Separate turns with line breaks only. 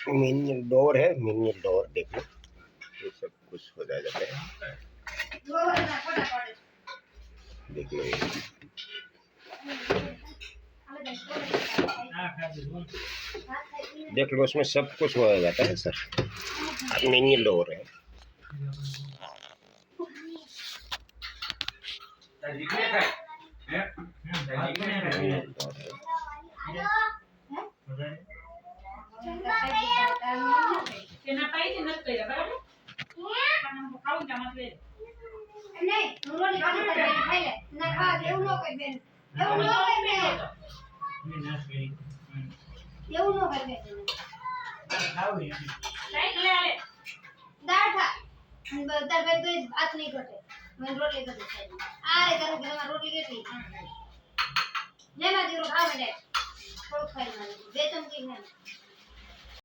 Menial door है, menial door देख लो, ये सब कुछ हो जाएगा। देख लो देख लो, उसमें सब कुछ हो जाता है सर। मिनियल डोर है। रोटली